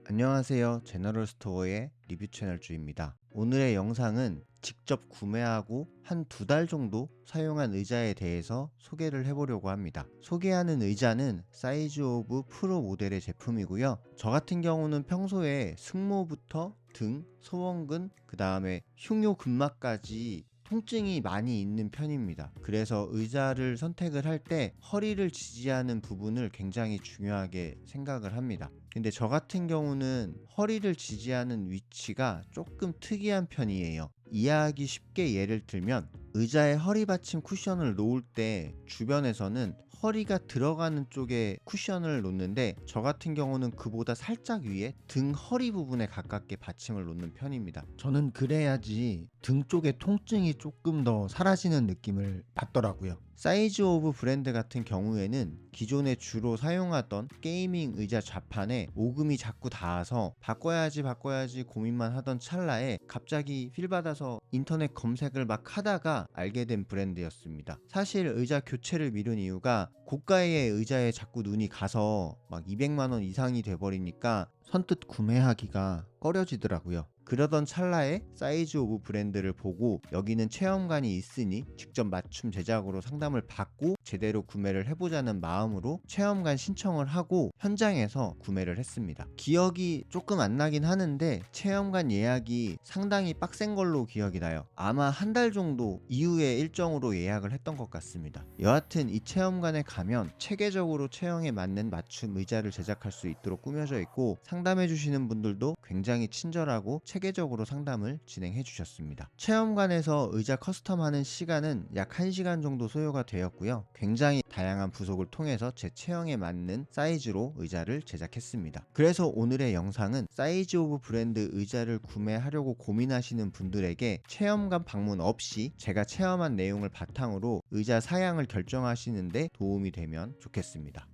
안녕하세요. 제너럴스토어의 리뷰 채널 주입니다. 오늘의 영상은 직접 구매하고 한 두 달 정도 사용한 의자에 대해서 소개를 해보려고 합니다. 소개하는 의자는 사이즈 오브 프로 모델의 제품이고요. 저 같은 경우는 평소에 승모부터 등, 소원근, 그 다음에 흉요 근막까지 통증이 많이 있는 편입니다. 그래서 의자를 선택을 할 때 허리를 지지하는 부분을 굉장히 중요하게 생각을 합니다. 근데 저 같은 경우는 허리를 지지하는 위치가 조금 특이한 편이에요. 이해하기 쉽게 예를 들면 의자에 허리 받침 쿠션을 놓을 때 주변에서는 허리가 들어가는 쪽에 쿠션을 놓는데 저 같은 경우는 그보다 살짝 위에 등 허리 부분에 가깝게 받침을 놓는 편입니다. 저는 그래야지 등 쪽에 통증이 조금 더 사라지는 느낌을 받더라고요. 사이즈 오브 브랜드 같은 경우에는 기존에 주로 사용하던 게이밍 의자 좌판에 오금이 자꾸 닿아서 바꿔야지 고민만 하던 찰나에 갑자기 필 받아서 인터넷 검색을 막 하다가 알게 된 브랜드였습니다. 사실 의자 교체를 미룬 이유가 고가의 의자에 자꾸 눈이 가서 막 200만 원 이상이 돼버리니까 선뜻 구매하기가 꺼려지더라고요. 그러던 찰나에 사이즈 오브 브랜드를 보고 여기는 체험관이 있으니 직접 맞춤 제작으로 상담을 받고 제대로 구매를 해보자는 마음으로 체험관 신청을 하고 현장에서 구매를 했습니다. 기억이 조금 안 나긴 하는데 체험관 예약이 상당히 빡센 걸로 기억이 나요. 아마 한 달 정도 이후에 일정으로 예약을 했던 것 같습니다. 여하튼 이 체험관에 가면 체계적으로 체형에 맞는 맞춤 의자를 제작할 수 있도록 꾸며져 있고 상담해 주시는 분들도 굉장히 친절하고 체계적으로 상담을 진행해 주셨습니다. 체험관에서 의자 커스텀하는 시간은 약 1시간 정도 소요가 되었고요. 굉장히 다양한 부속을 통해서 제 체형에 맞는 사이즈로 의자를 제작했습니다. 그래서 오늘의 영상은 사이즈 오브 브랜드 의자를 구매하려고 고민하시는 분들에게 체험관 방문 없이 제가 체험한 내용을 바탕으로 의자 사양을 결정하시는데 도움이 되면 좋겠습니다.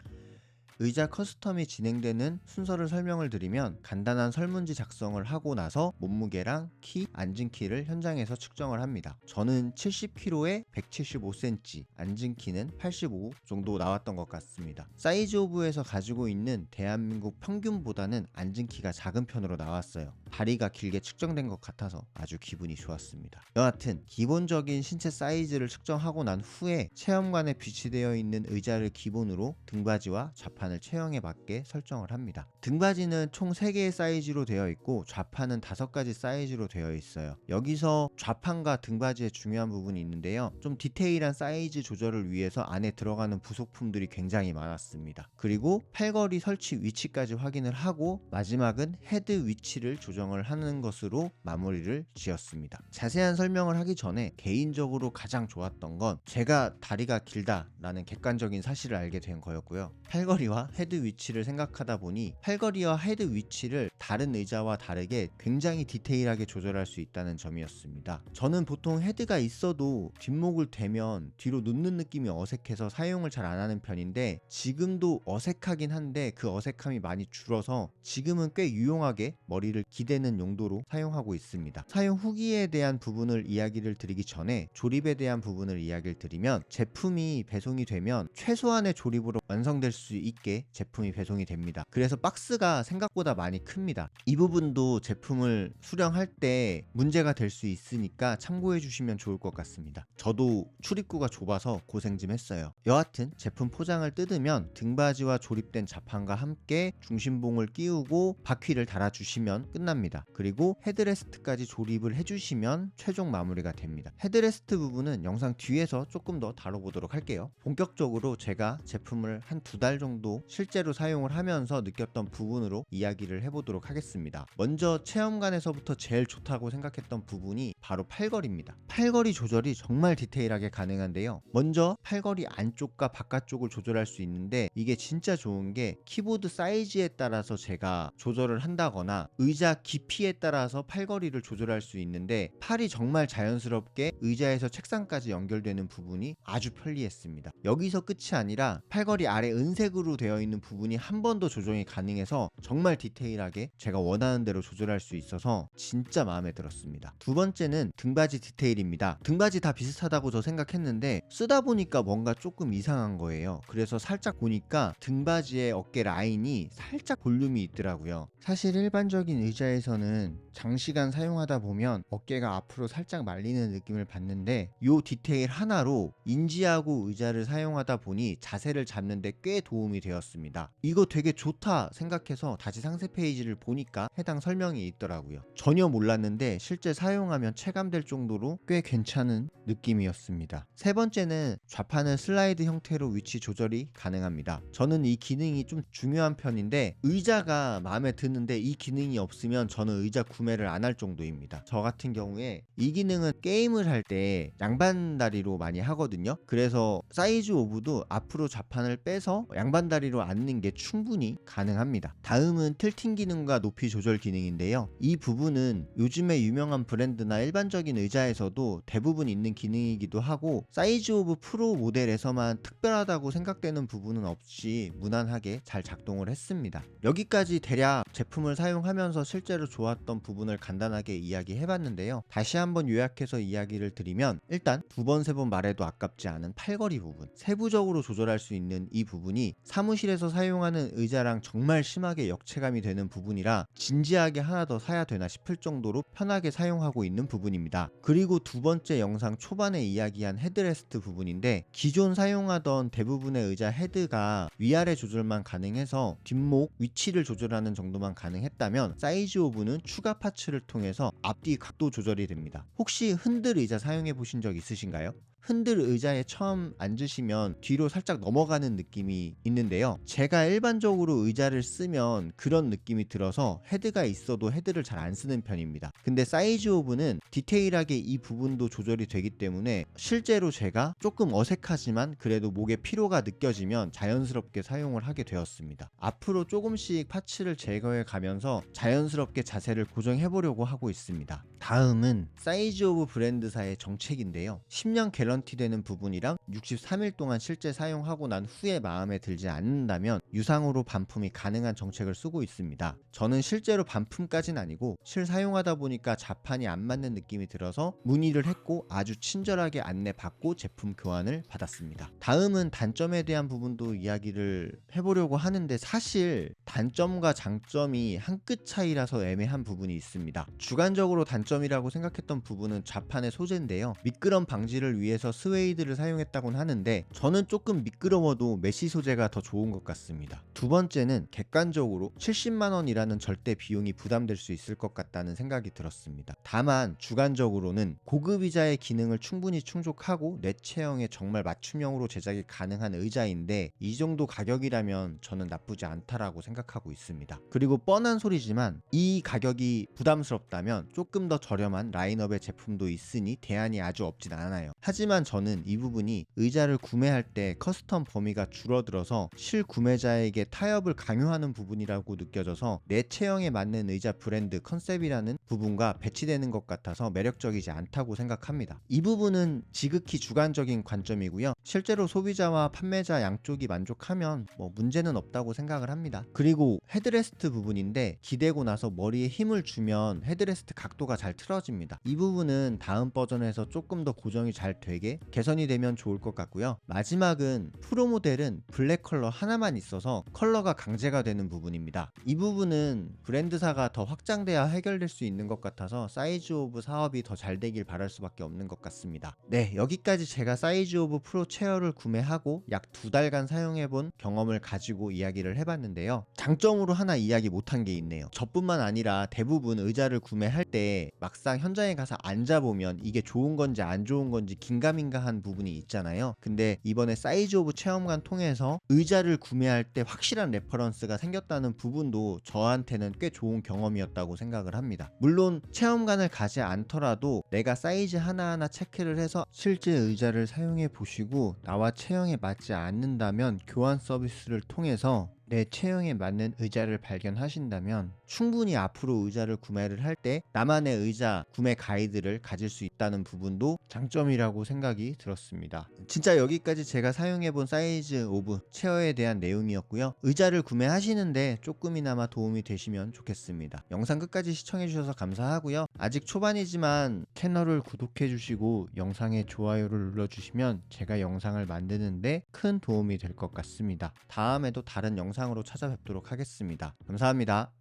의자 커스텀이 진행되는 순서를 설명을 드리면 간단한 설문지 작성을 하고 나서 몸무게랑 키, 앉은 키를 현장에서 측정을 합니다. 저는 70kg에 175cm, 앉은 키는 85 정도 나왔던 것 같습니다. 사이즈 오브에서 가지고 있는 대한민국 평균보다는 앉은 키가 작은 편으로 나왔어요. 다리가 길게 측정된 것 같아서 아주 기분이 좋았습니다. 여하튼 기본적인 신체 사이즈를 측정하고 난 후에 체험관에 비치되어 있는 의자를 기본으로 등받이와 좌판을 체형에 맞게 설정을 합니다. 등받이는 총 3개의 사이즈로 되어 있고 좌판은 5가지 사이즈로 되어 있어요. 여기서 좌판과 등받이에 중요한 부분이 있는데요. 좀 디테일한 사이즈 조절을 위해서 안에 들어가는 부속품들이 굉장히 많았습니다. 그리고 팔걸이 설치 위치까지 확인을 하고 마지막은 헤드 위치를 조정을 하는 것으로 마무리를 지었습니다. 자세한 설명을 하기 전에 개인적으로 가장 좋았던 건 제가 다리가 길다라는 객관적인 사실을 알게 된 거였고요. 팔걸이와 헤드 위치를 생각하다 보니 팔걸이와 헤드 위치를 다른 의자와 다르게 굉장히 디테일하게 조절할 수 있다는 점이었습니다. 저는 보통 헤드가 있어도 뒷목을 대면 뒤로 눕는 느낌이 어색해서 사용을 잘 안 하는 편인데 지금도 어색하긴 한데 그 어색함이 많이 줄어서 지금은 꽤 유용하게 머리를 기대는 용도로 사용하고 있습니다. 사용 후기에 대한 부분을 이야기를 드리기 전에 조립에 대한 부분을 이야기를 드리면 제품이 배송이 되면 최소한의 조립으로 완성될 수 있게 제품이 배송이 됩니다. 그래서 박스가 생각보다 많이 큽니다. 이 부분도 제품을 수령할 때 문제가 될 수 있으니까 참고해 주시면 좋을 것 같습니다. 저도 출입구가 좁아서 고생 좀 했어요. 여하튼 제품 포장을 뜯으면 등받이와 조립된 자판과 함께 중심봉을 끼우고 바퀴를 달아주시면 끝납니다. 그리고 헤드레스트까지 조립을 해주시면 최종 마무리가 됩니다. 헤드레스트 부분은 영상 뒤에서 조금 더 다뤄보도록 할게요. 본격적으로 제가 제품을 한 2달 정도 실제로 사용을 하면서 느꼈던 부분으로 이야기를 해보도록 하겠습니다. 먼저 체험관에서부터 제일 좋다고 생각했던 부분이 바로 팔걸이입니다. 팔걸이 조절이 정말 디테일하게 가능한데요. 먼저 팔걸이 안쪽과 바깥쪽을 조절할 수 있는데 이게 진짜 좋은 게 키보드 사이즈에 따라서 제가 조절을 한다거나 의자 깊이에 따라서 팔걸이를 조절할 수 있는데 팔이 정말 자연스럽게 의자에서 책상까지 연결되는 부분이 아주 편리했습니다. 여기서 끝이 아니라 팔걸이 아래 은색으로 되어 되어 있는 부분이 한 번 더 조정이 가능해서 정말 디테일하게 제가 원하는 대로 조절할 수 있어서 진짜 마음에 들었습니다. 두 번째는 등받이 디테일입니다. 등받이 다 비슷하다고 저 생각했는데 쓰다 보니까 뭔가 조금 이상한 거예요. 그래서 살짝 보니까 등받이의 어깨 라인이 살짝 볼륨이 있더라고요. 사실 일반적인 의자에서는 장시간 사용하다 보면 어깨가 앞으로 살짝 말리는 느낌을 받는데 이 디테일 하나로 인지하고 의자를 사용하다 보니 자세를 잡는데 꽤 도움이 되었습니다. 이거 되게 좋다 생각해서 다시 상세 페이지를 보니까 해당 설명이 있더라고요. 전혀 몰랐는데 실제 사용하면 체감될 정도로 꽤 괜찮은 느낌이었습니다. 세 번째는 좌판을 슬라이드 형태로 위치 조절이 가능합니다. 저는 이 기능이 좀 중요한 편인데 의자가 마음에 드는데 이 기능이 없으면 저는 의자 구매를 안 할 정도입니다. 저 같은 경우에 이 기능은 게임을 할 때 양반 다리로 많이 하거든요. 그래서 사이즈 오브도 앞으로 좌판을 빼서 양반 다리로 앉는 게 충분히 가능합니다. 다음은 틸팅 기능과 높이 조절 기능인데요. 이 부분은 요즘에 유명한 브랜드나 일반적인 의자에서도 대부분 있는 기능이기도 하고 사이즈 오브 프로 모델에서만 특별하다고 생각되는 부분은 없이 무난하게 잘 작동을 했습니다. 여기까지 대략 제품을 사용하면서 실제로 좋았던 부분을 간단하게 이야기해봤는데요. 다시 한번 요약해서 이야기를 드리면 일단 두 번 세 번 말해도 아깝지 않은 팔걸이 부분, 세부적으로 조절할 수 있는 이 부분이 사무실에서 사용하는 의자랑 정말 심하게 역체감이 되는 부분이라 진지하게 하나 더 사야 되나 싶을 정도로 편하게 사용하고 있는 부분입니다. 그리고 두 번째 영상 초반에 이야기한 헤드레스트 부분인데 기존 사용하던 대부분의 의자 헤드가 위아래 조절만 가능해서 뒷목 위치를 조절하는 정도만 가능했다면 사이즈 오브는 추가 파츠를 통해서 앞뒤 각도 조절이 됩니다. 혹시 흔들 의자 사용해 보신 적 있으신가요? 흔들 의자에 처음 앉으시면 뒤로 살짝 넘어가는 느낌이 있는데요. 제가 일반적으로 의자를 쓰면 그런 느낌이 들어서 헤드가 있어도 헤드를 잘 안 쓰는 편입니다. 근데 사이즈 오브는 디테일하게 이 부분도 조절이 되기 때문에 실제로 제가 조금 어색하지만 그래도 목에 피로가 느껴지면 자연스럽게 사용을 하게 되었습니다. 앞으로 조금씩 파츠를 제거해 가면서 자연스럽게 자세를 고정해 보려고 하고 있습니다. 다음은 사이즈 오브 브랜드사의 정책인데요. 10년 개런티 되는 부분이랑 63일 동안 실제 사용하고 난 후에 마음에 들지 않는다면 유상으로 반품이 가능한 정책을 쓰고 있습니다. 저는 실제로 반품까진 아니고 실사용하다 보니까 자판이 안 맞는 느낌이 들어서 문의를 했고 아주 친절하게 안내받고 제품 교환을 받았습니다. 다음은 단점에 대한 부분도 이야기를 해보려고 하는데 사실 단점과 장점이 한 끗 차이라서 애매한 부분이 있습니다. 주관적으로 단점이라고 생각했던 부분은 좌판의 소재인데요. 미끄럼 방지를 위해서 스웨이드를 사용했다곤 하는데 저는 조금 미끄러워도 메쉬 소재가 더 좋은 것 같습니다. 두 번째는 객관적으로 70만원이라는 절대 비용이 부담될 수 있을 것 같다는 생각이 들었습니다. 다만 주관적으로는 고급 의자의 기능을 충분히 충족하고 내 체형에 정말 맞춤형으로 제작이 가능한 의자인데 이 정도 가격이라면 저는 나쁘지 않다라고 생각하고 있습니다. 그리고 뻔한 소리지만 이 가격이 부담스럽다면 조금 더 저렴한 라인업의 제품도 있으니 대안이 아주 없진 않아요. 하지만 저는 이 부분이 의자를 구매할 때 커스텀 범위가 줄어들어서 실구매자에게 타협을 강요하는 부분이라고 느껴져서 내 체형에 맞는 의자 브랜드 컨셉이라는 부분과 배치되는 것 같아서 매력적이지 않다고 생각합니다. 이 부분은 지극히 주관적인 관점이고요. 실제로 소비자와 판매자 양쪽이 만족하면 문제는 없다고 생각을 합니다. 그리고 헤드레스트 부분인데 기대고 나서 머리에 힘을 주면 헤드레스트 각도가 잘 틀어집니다. 이 부분은 다음 버전에서 조금 더 고정이 잘 되게 개선이 되면 좋을 것 같고요. 마지막은 프로 모델은 블랙 컬러 하나만 있어서 컬러가 강제가 되는 부분입니다. 이 부분은 브랜드사가 더 확장돼야 해결될 수 있는 것 같아서 사이즈 오브 사업이 더 잘 되길 바랄 수밖에 없는 것 같습니다. 네, 여기까지 제가 사이즈 오브 프로 체어를 구매하고 약 2달간 사용해본 경험을 가지고 이야기를 해봤는데요. 장점으로 하나 이야기 못한 게 있네요. 저뿐만 아니라 대부분 의자를 구매할 때 막상 현장에 가서 앉아보면 이게 좋은 건지 안 좋은 건지 긴가민가한 부분이 있잖아요. 근데 이번에 사이즈 오브 체험관 통해서 의자를 구매할 때 확실한 레퍼런스가 생겼다는 부분도 저한테는 꽤 좋은 경험이었다고 생각을 합니다. 물론 체험관을 가지 않더라도 내가 사이즈 하나하나 체크를 해서 실제 의자를 사용해 보시고 나와 체형에 맞지 않는다면 교환 서비스를 통해서 내 체형에 맞는 의자를 발견하신다면 충분히 앞으로 의자를 구매를 할 때 나만의 의자 구매 가이드를 가질 수 있다는 부분도 장점이라고 생각이 들었습니다. 진짜 여기까지 제가 사용해본 사이즈 오브 체어에 대한 내용이었고요. 의자를 구매하시는데 조금이나마 도움이 되시면 좋겠습니다. 영상 끝까지 시청해주셔서 감사하고요. 아직 초반이지만 채널을 구독해주시고 영상에 좋아요를 눌러주시면 제가 영상을 만드는데 큰 도움이 될 것 같습니다. 다음에도 다른 영상으로 찾아뵙도록 하겠습니다. 감사합니다.